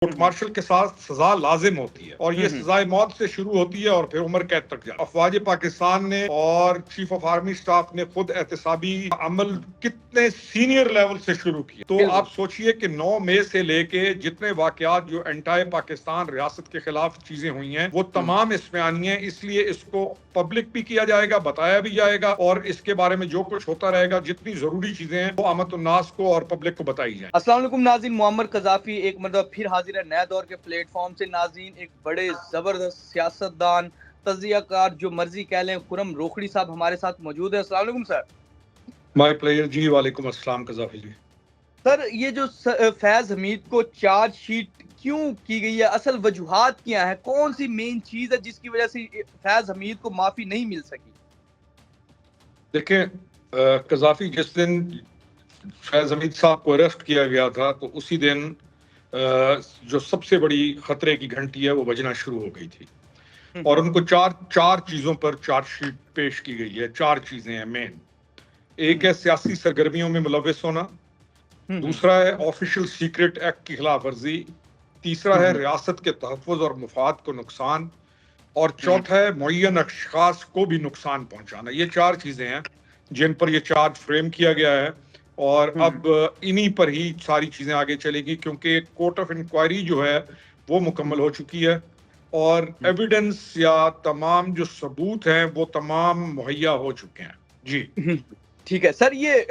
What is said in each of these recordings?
کوर्ट martial के साथ सजा लाजिम होती है और ये सजाए मौत से शुरू होती है और फिर उम्र कैद तक जाती है। अफवाज पाकिस्तान ने और चीफ ऑफ आर्मी स्टाफ ने खुद एहतसाबी अमल कितने सीनियर लेवल से शुरू किया। तो आप सोचिए कि 9 मई से लेके जितने वाकयात जो एंटायर पाकिस्तान रियासत के खिलाफ चीजें हुई हैं वो तमाम इसमें आनी है, इसलिए इसको पब्लिक भी किया जाएगा, बताया भी जाएगा और इसके बारे में जो कुछ होता रहेगा, जितनी जरूरी चीजें हैं वो आमतुन्नास को और पब्लिक को बताई जाए। अस्सलाम वालेकुम नाज़रीन, मुअम्मर कज़ाफ़ी एक मतलब फिर हाजिर है नया दौर के प्लेटफॉर्म से। नाज़रीन, एक बड़े ज़बरदस्त सियासतदान, तज़कियाकार, जो मर्जी कह लें, खुरम रोखड़ी साहब हमारे साथ मौजूद है। अस्सलाम वालेकुम सर। माय प्लेयर जी, वालेकुम अस्सलाम कज़ाफ़ी जी। सर, ये जो फैज़ हमीद को चार्ज शीट क्यों की गई है, असल वजूहात क्या है, कौन सी मेन चीज़ है जिसकी वजह से फैज़ हमीद को माफ़ी नहीं मिल सकी? देखें, कज़ाफ़ी जिस दिन फैज़ हमीद साहब को अरेस्ट किया गया था तो उसी दिन जो सबसे बड़ी खतरे की घंटी है वो बजना शुरू हो गई थी और उनको चार चीज़ों पर चार्जशीट पेश की गई है। 4 चीज़ें हैं मेन। एक है सियासी सरगर्मियों में मुलव्विस होना, दूसरा है ऑफिशियल सीक्रेट एक्ट की खिलाफ वर्जी, तीसरा है रियासत के तहफ़्फ़ुज़ और मुफाद को नुकसान और चौथा है मुअय्यन अशख़ास को भी नुकसान पहुंचाना। ये 4 चीज़ें हैं जिन पर यह चार्ज फ्रेम किया गया है और अब इन्हीं पर ही सारी चीज़ें आगे चलेगी क्योंकि कोर्ट ऑफ इंक्वायरी जो है वो मुकम्मल हो चुकी है और एविडेंस या तमाम जो सबूत हैं वो तमाम मुहैया हो चुके हैं। जी ठीक है सर, ये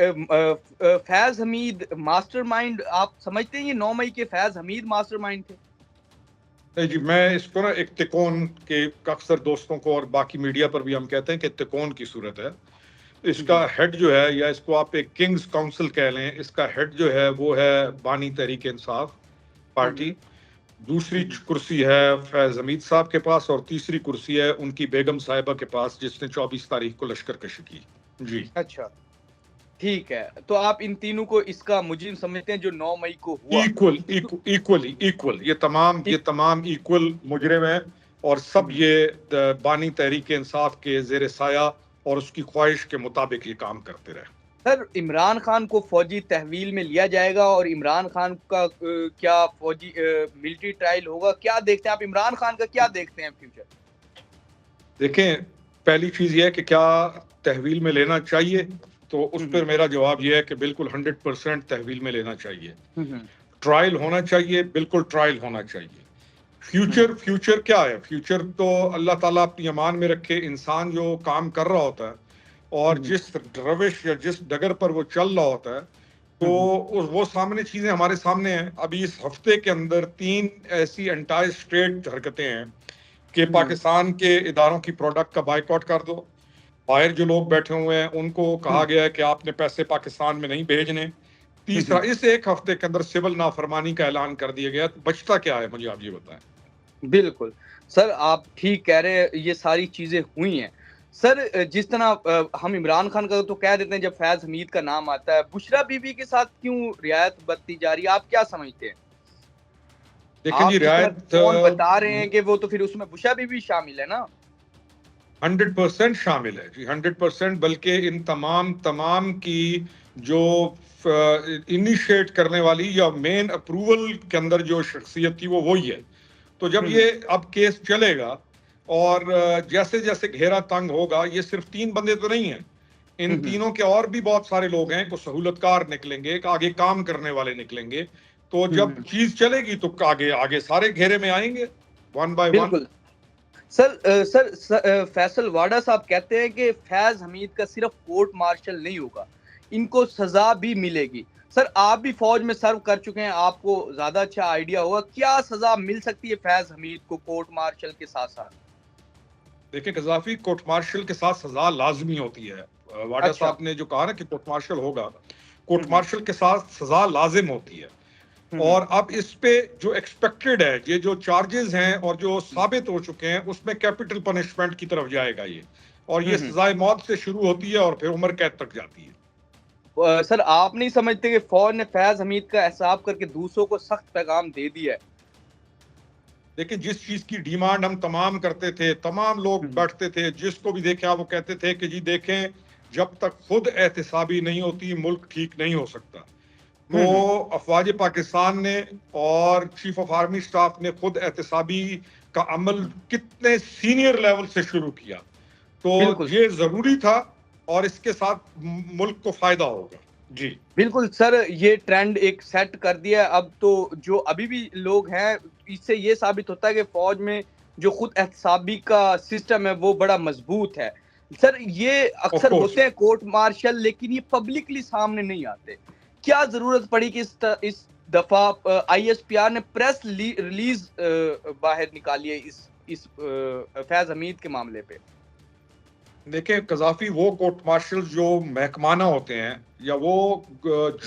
फैज़ हमीद मास्टरमाइंड, आप समझते हैं ये 9 मई के फैज़ हमीद मास्टरमाइंड थे? जी, मैं इसको ना एक तिकोन के अक्सर दोस्तों को और बाकी मीडिया पर भी हम कहते हैं कि तिकोन की सूरत है। इसका हेड जो है, या इसको आप एक किंग्स काउंसिल कह लें, इसका हेड जो है वो है बानी तहरीक इंसाफ पार्टी। दूसरी कुर्सी है फैज़ हमीद साहब के पास और तीसरी कुर्सी है उनकी बेगम साहिबा के पास जिसने 24 तारीख को लश्कर कशी की। जी अच्छा, ठीक है। तो आप इन तीनों को इसका मुजरिम समझते हैं जो 9 मई को हुआ? इक्वल ये तमाम इक्वल मुजरिम हैं और सब ये बानी तहरीक इंसाफ के ज़ेर साया और उसकी ख्वाहिश के मुताबिक ये काम करते रहे। सर, इमरान खान को फौजी तहवील में लिया जाएगा और इमरान खान का क्या फौजी मिलिट्री ट्रायल होगा, क्या देखते हैं आप? इमरान खान का क्या देखते हैं फ्यूचर? देखें, पहली चीज़ ये है कि क्या तहवील में लेना चाहिए, तो उस पर मेरा जवाब ये है कि बिल्कुल 100% तहवील में लेना चाहिए। ट्रायल होना चाहिए, बिल्कुल ट्रायल होना चाहिए। फ्यूचर क्या है? फ्यूचर तो अल्लाह ताला अपनी अमान में रखे। इंसान जो काम कर रहा होता है और जिस रविश या जिस डगर पर वो चल रहा होता है तो वो सामने चीज़ें हमारे सामने हैं। अभी इस हफ्ते के अंदर 3 ऐसी एंटायर स्टेट हरकतें हैं कि पाकिस्तान के इदारों की प्रोडक्ट का बाइकआउट कर दो। बाहर जो लोग बैठे हुए हैं उनको कहा गया है कि आपने पैसे पाकिस्तान में नहीं भेजने। तीसरा, इस एक हफ्ते के अंदर सिविल नाफरमानी का ऐलान कर दिया गया। तो बचता क्या है, मुझे आप ये बताएं। बिल्कुल सर, आप ठीक कह रहे हैं, ये सारी चीजें हुई हैं। सर, जिस तरह हम इमरान खान का तो कह देते हैं जब फैज़ हमीद का नाम आता है, बुशरा बीबी के साथ क्यों रियायत बरती जा रही है, आप क्या समझते हैं? देखिए जी, रियायत कौन बता रहे हैं कि वो तो फिर उसमें बुशरा बीबी शामिल है ना? 100% शामिल है जी, 100%। बल्कि इन तमाम की जो इनिशिएट करने वाली या मेन अप्रूवल के अंदर जो शख्सियत थी वो वही है। तो जब ये अब केस चलेगा और जैसे जैसे घेरा तंग होगा, ये सिर्फ 3 बंदे तो नहीं हैं, इन तीनों के और भी बहुत सारे लोग हैं, कुछ सहूलतकार निकलेंगे, आगे काम करने वाले निकलेंगे। तो जब चीज चलेगी तो आगे सारे घेरे में आएंगे one by one. Sir, Faisal Vawda साहब कहते हैं कि फैज़ हमीद का सिर्फ कोर्ट मार्शल नहीं होगा, इनको सजा भी मिलेगी। सर, आप भी फौज में सर्व कर चुके हैं, आपको ज्यादा अच्छा आइडिया होगा, क्या सजा मिल सकती है फैज़ हमीद को कोर्ट मार्शल के साथ साथ? देखिए कज़ाफ़ी, कोर्ट मार्शल के साथ सजा लाजमी होती है। वाडा साहब ने जो कहा ना कि कोर्ट मार्शल होगा, कोर्ट मार्शल के साथ सजा लाजिम होती है। और अब इस पे जो एक्सपेक्टेड है, ये जो चार्जेस हैं और जो साबित हो चुके हैं, उसमें कैपिटल पनिशमेंट की तरफ जाएगा ये, और ये सजाए मौत से शुरू होती है और फिर उम्र कैद तक जाती है। सर, आप नहीं समझते कि फौज ने फैज़ हमीद का एहसाब करके दूसरों को सख्त पैगाम दे दिया है? देखिए, जिस चीज की डिमांड हम तमाम करते थे, तमाम लोग बैठते थे, जिसको भी देखे वो कहते थे कि जी देखें, जब तक खुद एहतसाबी नहीं होती मुल्क ठीक नहीं हो सकता। تو افواج پاکستان نے اور چیف آف آرمی سٹاف نے خود احتسابی کا عمل کتنے سینئر لیول سے شروع کیا، تو بالکل یہ ضروری تھا اور اس کے ساتھ ملک کو فائدہ ہوگا. جی بالکل سر، یہ ٹرینڈ ایک سیٹ کر دیا ہے. اب تو جو ابھی بھی لوگ ہیں، اس سے یہ ثابت ہوتا ہے کہ فوج میں جو خود احتسابی کا سسٹم ہے وہ بڑا مضبوط ہے. سر یہ آف اکثر کورس. ہوتے ہیں کورٹ مارشل، لیکن یہ پبلکلی سامنے نہیں آتے. کیا ضرورت پڑی کہ اس دفعہ آئی ایس پی آر نے پریس ریلیز باہر نکالی ہے اس فیض حمید کے معاملے پہ؟ دیکھیں، قذافی وہ کورٹ مارشل جو محکمانہ ہوتے ہیں یا وہ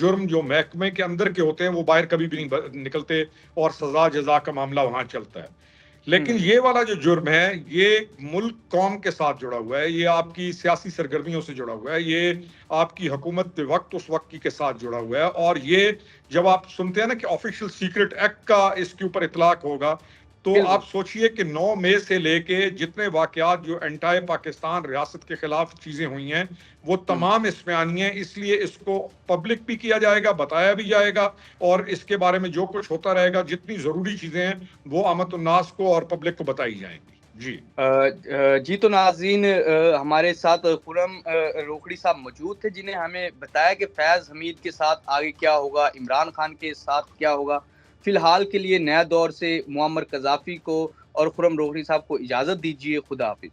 جرم جو محکمے کے اندر کے ہوتے ہیں وہ باہر کبھی بھی نہیں نکلتے اور سزا جزا کا معاملہ وہاں چلتا ہے. لیکن یہ والا جو جرم ہے یہ ملک قوم کے ساتھ جڑا ہوا ہے، یہ آپ کی سیاسی سرگرمیوں سے جڑا ہوا ہے، یہ آپ کی حکومت وقت اس وقت کی کے ساتھ جڑا ہوا ہے. اور یہ جب آپ سنتے ہیں نا کہ آفیشیل سیکرٹ ایکٹ کا اس کے اوپر اطلاق ہوگا، تو بالکل آپ سوچئے کہ 9 مئی سے لے کے جتنے واقعات جو انٹائر پاکستان ریاست کے خلاف چیزیں ہوئی ہیں وہ تمام اس میں آنی ہیں. اس لیے اس کو پبلک بھی کیا جائے گا، بتایا بھی جائے گا، اور اس کے بارے میں جو کچھ ہوتا رہے گا، جتنی ضروری چیزیں ہیں وہ عامت الناس کو اور پبلک کو بتائی جائیں گی. جی جی تو ناظرین، ہمارے ساتھ خرم روکھڑی صاحب موجود تھے، جنہیں ہمیں بتایا کہ فیض حمید کے ساتھ آگے کیا ہوگا، عمران خان کے ساتھ کیا ہوگا. فی الحال کے لیے نیا دور سے معمر قذافی کو اور خرم روکھڑی صاحب کو اجازت دیجیے. خدا حافظ.